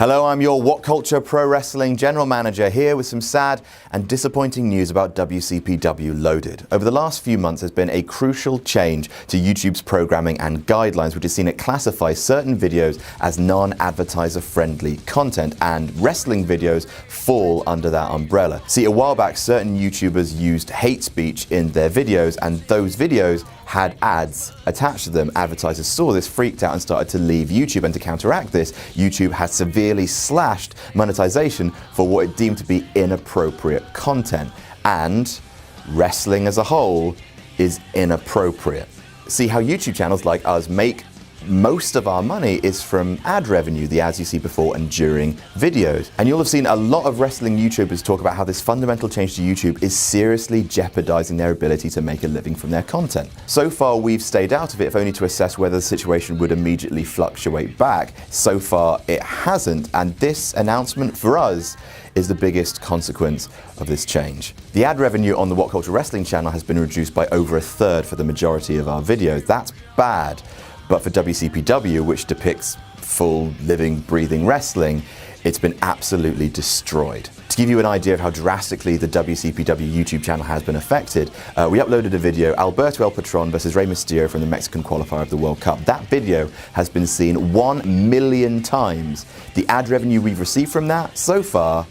Hello, I'm your What Culture Pro Wrestling General Manager here with some sad and disappointing news about WCPW Loaded. Over the last few months, there's been a crucial change to YouTube's programming and guidelines, which has seen it classify certain videos as non-advertiser friendly content, and wrestling videos fall under that umbrella. See, a while back, certain YouTubers used hate speech in their videos, and those videos had ads attached to them. Advertisers saw this, freaked out, and started to leave YouTube. And to counteract this, YouTube had severely slashed monetization for what it deemed to be inappropriate content. And wrestling as a whole is inappropriate. See, how YouTube channels like us make most of our money is from ad revenue, the ads you see before and during videos. And you'll have seen a lot of wrestling YouTubers talk about how this fundamental change to YouTube is seriously jeopardizing their ability to make a living from their content. So far, we've stayed out of it, if only to assess whether the situation would immediately fluctuate back. So far, it hasn't. And this announcement for us is the biggest consequence of this change. The ad revenue on the What Culture Wrestling channel has been reduced by over a third for the majority of our videos. That's bad. But for WCPW, which depicts full, living, breathing wrestling, it's been absolutely destroyed. To give you an idea of how drastically the WCPW YouTube channel has been affected, we uploaded a video, Alberto El Patron versus Rey Mysterio from the Mexican qualifier of the World Cup. That video has been seen 1 million times. The ad revenue we've received from that, so far,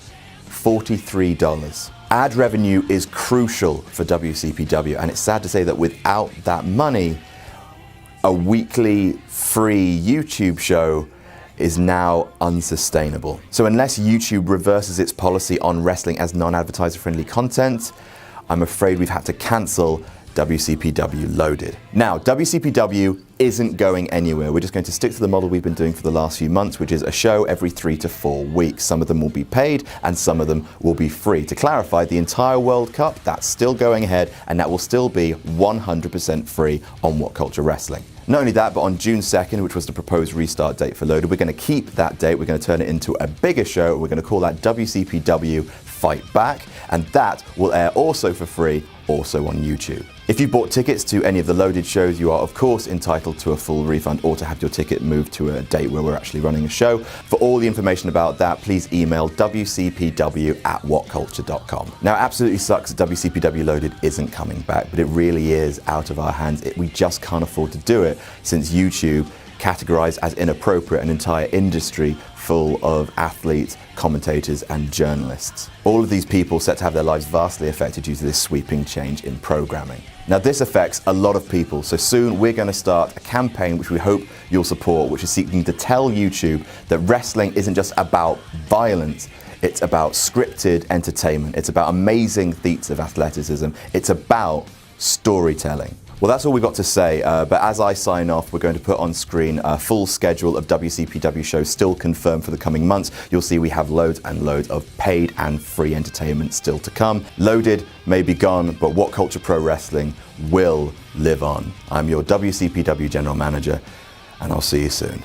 $43. Ad revenue is crucial for WCPW, and it's sad to say that without that money, a weekly free YouTube show is now unsustainable. So unless YouTube reverses its policy on wrestling as non-advertiser friendly content, I'm afraid we've had to cancel WCPW Loaded. Now, WCPW isn't going anywhere. We're just going to stick to the model we've been doing for the last few months, which is a show every 3 to 4 weeks. Some of them will be paid and some of them will be free. To clarify, the entire World Cup, that's still going ahead, and that will still be 100% free on What Culture Wrestling. Not only that, but on June 2nd, which was the proposed restart date for Loaded, we're going to keep that date. We're going to turn it into a bigger show. We're going to call that WCPW Fight Back, and that will air also for free, also on YouTube. If you bought tickets to any of the Loaded shows, you are of course entitled to a full refund or to have your ticket moved to a date where we're actually running a show. For all the information about that, please email wcpw@whatculture.com. Now, it absolutely sucks that WCPW Loaded isn't coming back, but it really is out of our hands. We just can't afford to do it since YouTube categorized as inappropriate an entire industry full of athletes, commentators, and journalists. All of these people set to have their lives vastly affected due to this sweeping change in programming. Now, this affects a lot of people, so soon we're going to start a campaign which we hope you'll support, which is seeking to tell YouTube that wrestling isn't just about violence, it's about scripted entertainment, it's about amazing feats of athleticism, it's about storytelling. Well, that's all we've got to say, but as I sign off, we're going to put on screen a full schedule of WCPW shows still confirmed for the coming months. You'll see we have loads and loads of paid and free entertainment still to come. Loaded may be gone, but What Culture Pro Wrestling will live on. I'm your WCPW General Manager, and I'll see you soon.